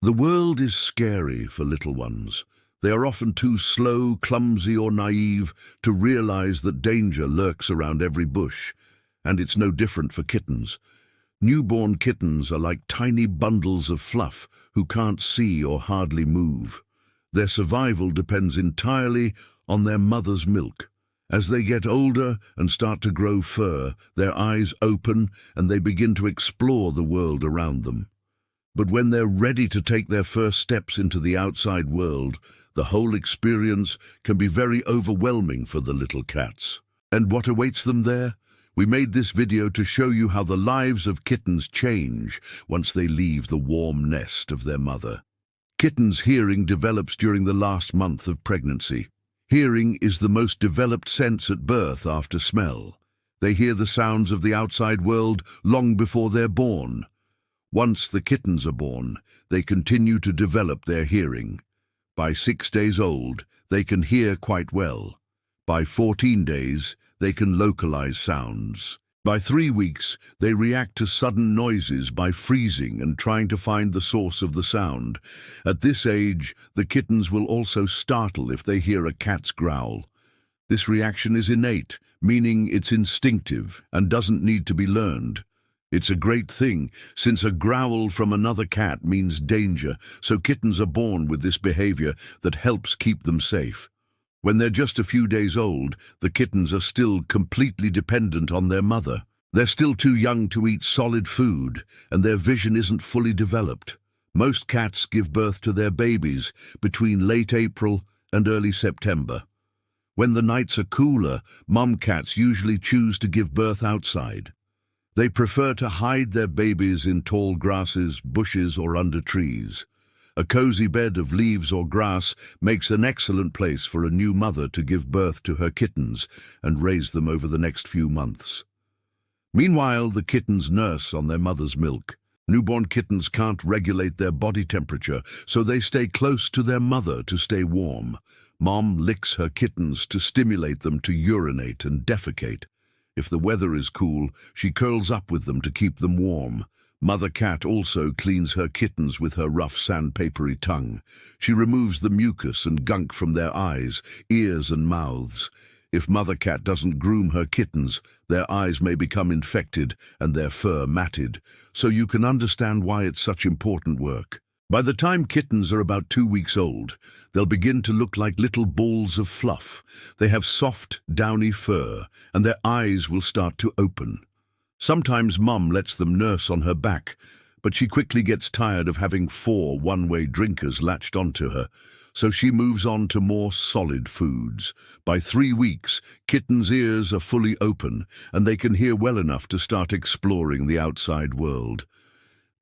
The world is scary for little ones. They are often too slow, clumsy, or naive to realize that danger lurks around every bush. And it's no different for kittens. Newborn kittens are like tiny bundles of fluff who can't see or hardly move. Their survival depends entirely on their mother's milk. As they get older and start to grow fur, their eyes open and they begin to explore the world around them. But when they're ready to take their first steps into the outside world, the whole experience can be very overwhelming for the little cats. And what awaits them there? We made this video to show you how the lives of kittens change once they leave the warm nest of their mother. Kittens' hearing develops during the last month of pregnancy. Hearing is the most developed sense at birth after smell. They hear the sounds of the outside world long before they're born. Once the kittens are born, they continue to develop their hearing. By 6 days old, they can hear quite well. By 14 days, they can localize sounds. By 3 weeks, they react to sudden noises by freezing and trying to find the source of the sound. At this age, the kittens will also startle if they hear a cat's growl. This reaction is innate, meaning it's instinctive and doesn't need to be learned. It's a great thing, since a growl from another cat means danger, so kittens are born with this behavior that helps keep them safe. When they're just a few days old, the kittens are still completely dependent on their mother. They're still too young to eat solid food, and their vision isn't fully developed. Most cats give birth to their babies between late April and early September. When the nights are cooler, mom cats usually choose to give birth outside. They prefer to hide their babies in tall grasses, bushes, or under trees. A cozy bed of leaves or grass makes an excellent place for a new mother to give birth to her kittens and raise them over the next few months. Meanwhile, the kittens nurse on their mother's milk. Newborn kittens can't regulate their body temperature, so they stay close to their mother to stay warm. Mom licks her kittens to stimulate them to urinate and defecate. If the weather is cool, she curls up with them to keep them warm. Mother cat also cleans her kittens with her rough sandpapery tongue. She removes the mucus and gunk from their eyes, ears and mouths. If mother cat doesn't groom her kittens, their eyes may become infected and their fur matted, so you can understand why it's such important work. By the time kittens are about 2 weeks old, they'll begin to look like little balls of fluff. They have soft, downy fur, and their eyes will start to open. Sometimes Mum lets them nurse on her back, but she quickly gets tired of having 4 one-way drinkers latched onto her, so she moves on to more solid foods. By 3 weeks, kittens' ears are fully open, and they can hear well enough to start exploring the outside world.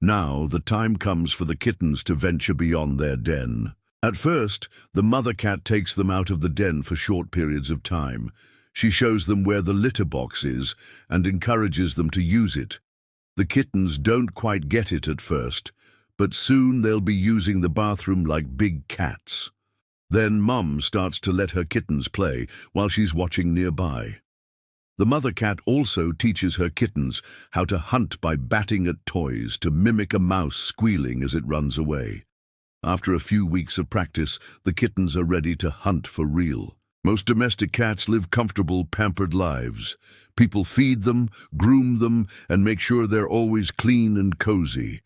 Now, the time comes for the kittens to venture beyond their den. At first, the mother cat takes them out of the den for short periods of time. She shows them where the litter box is and encourages them to use it. The kittens don't quite get it at first, but soon they'll be using the bathroom like big cats. Then Mum starts to let her kittens play while she's watching nearby. The mother cat also teaches her kittens how to hunt by batting at toys to mimic a mouse squealing as it runs away. After a few weeks of practice, the kittens are ready to hunt for real. Most domestic cats live comfortable, pampered lives. People feed them, groom them, and make sure they're always clean and cozy.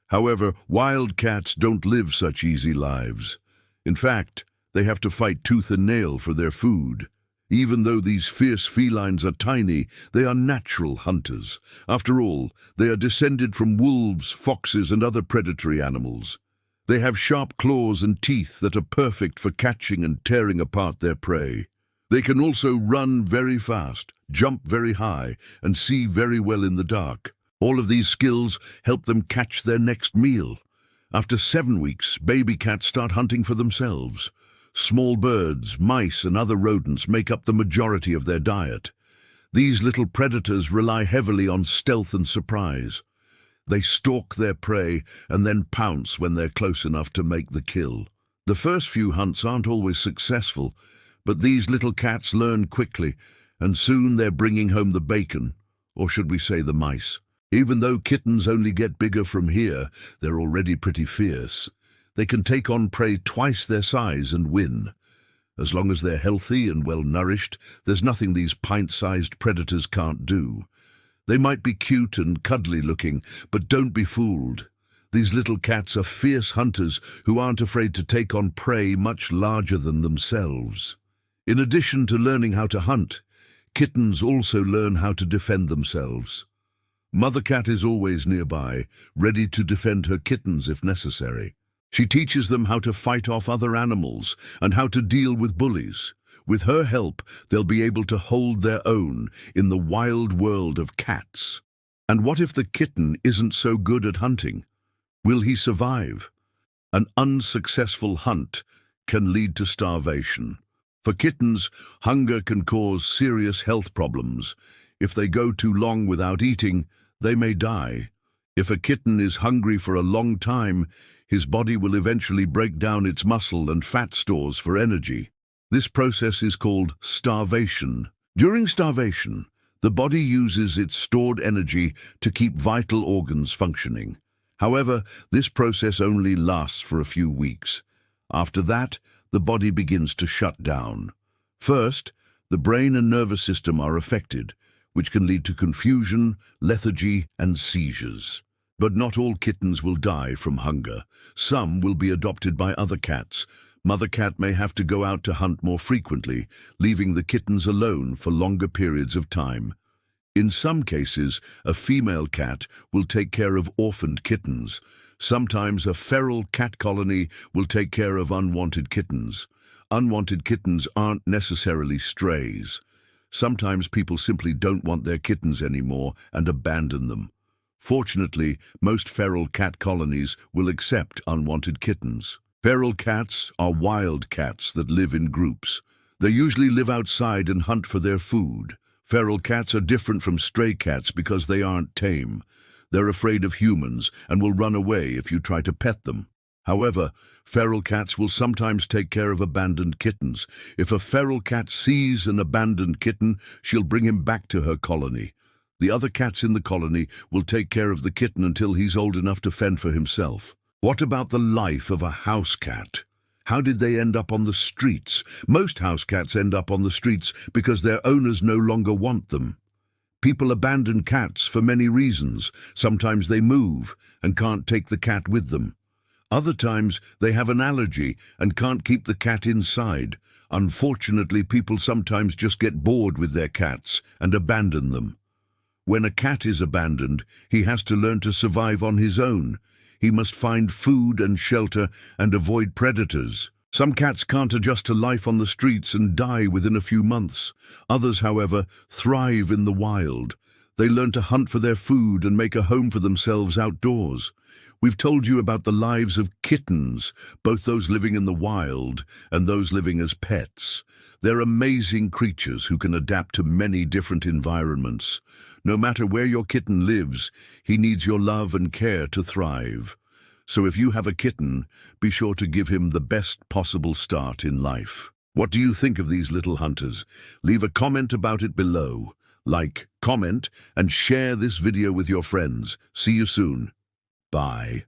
However, wild cats don't live such easy lives. In fact, they have to fight tooth and nail for their food. Even though these fierce felines are tiny, they are natural hunters. After all, they are descended from wolves, foxes, and other predatory animals. They have sharp claws and teeth that are perfect for catching and tearing apart their prey. They can also run very fast, jump very high, and see very well in the dark. All of these skills help them catch their next meal. After 7 weeks, baby cats start hunting for themselves. Small birds, mice, and other rodents make up the majority of their diet. These little predators rely heavily on stealth and surprise. They stalk their prey and then pounce when they're close enough to make the kill. The first few hunts aren't always successful, but these little cats learn quickly, and soon they're bringing home the bacon, or should we say the mice. Even though kittens only get bigger from here, they're already pretty fierce. They can take on prey twice their size and win. As long as they're healthy and well-nourished, there's nothing these pint-sized predators can't do. They might be cute and cuddly-looking, but don't be fooled. These little cats are fierce hunters who aren't afraid to take on prey much larger than themselves. In addition to learning how to hunt, kittens also learn how to defend themselves. Mother cat is always nearby, ready to defend her kittens if necessary. She teaches them how to fight off other animals and how to deal with bullies. With her help, they'll be able to hold their own in the wild world of cats. And what if the kitten isn't so good at hunting? Will he survive? An unsuccessful hunt can lead to starvation. For kittens, hunger can cause serious health problems. If they go too long without eating, they may die. If a kitten is hungry for a long time, his body will eventually break down its muscle and fat stores for energy. This process is called starvation. During starvation, the body uses its stored energy to keep vital organs functioning. However, this process only lasts for a few weeks. After that, the body begins to shut down. First, the brain and nervous system are affected, which can lead to confusion, lethargy, and seizures. But not all kittens will die from hunger. Some will be adopted by other cats. Mother cat may have to go out to hunt more frequently, leaving the kittens alone for longer periods of time. In some cases, a female cat will take care of orphaned kittens. Sometimes a feral cat colony will take care of unwanted kittens. Unwanted kittens aren't necessarily strays. Sometimes people simply don't want their kittens anymore and abandon them. Fortunately, most feral cat colonies will accept unwanted kittens. Feral cats are wild cats that live in groups. They usually live outside and hunt for their food. Feral cats are different from stray cats because they aren't tame. They're afraid of humans and will run away if you try to pet them. However, feral cats will sometimes take care of abandoned kittens. If a feral cat sees an abandoned kitten, she'll bring him back to her colony. The other cats in the colony will take care of the kitten until he's old enough to fend for himself. What about the life of a house cat? How did they end up on the streets? Most house cats end up on the streets because their owners no longer want them. People abandon cats for many reasons. Sometimes they move and can't take the cat with them. Other times they have an allergy and can't keep the cat inside. Unfortunately, people sometimes just get bored with their cats and abandon them. When a cat is abandoned, he has to learn to survive on his own. He must find food and shelter and avoid predators. Some cats can't adjust to life on the streets and die within a few months. Others, however, thrive in the wild. They learn to hunt for their food and make a home for themselves outdoors. We've told you about the lives of kittens, both those living in the wild and those living as pets. They're amazing creatures who can adapt to many different environments. No matter where your kitten lives, he needs your love and care to thrive. So if you have a kitten, be sure to give him the best possible start in life. What do you think of these little hunters? Leave a comment about it below. Like, comment, and share this video with your friends. See you soon. Bye.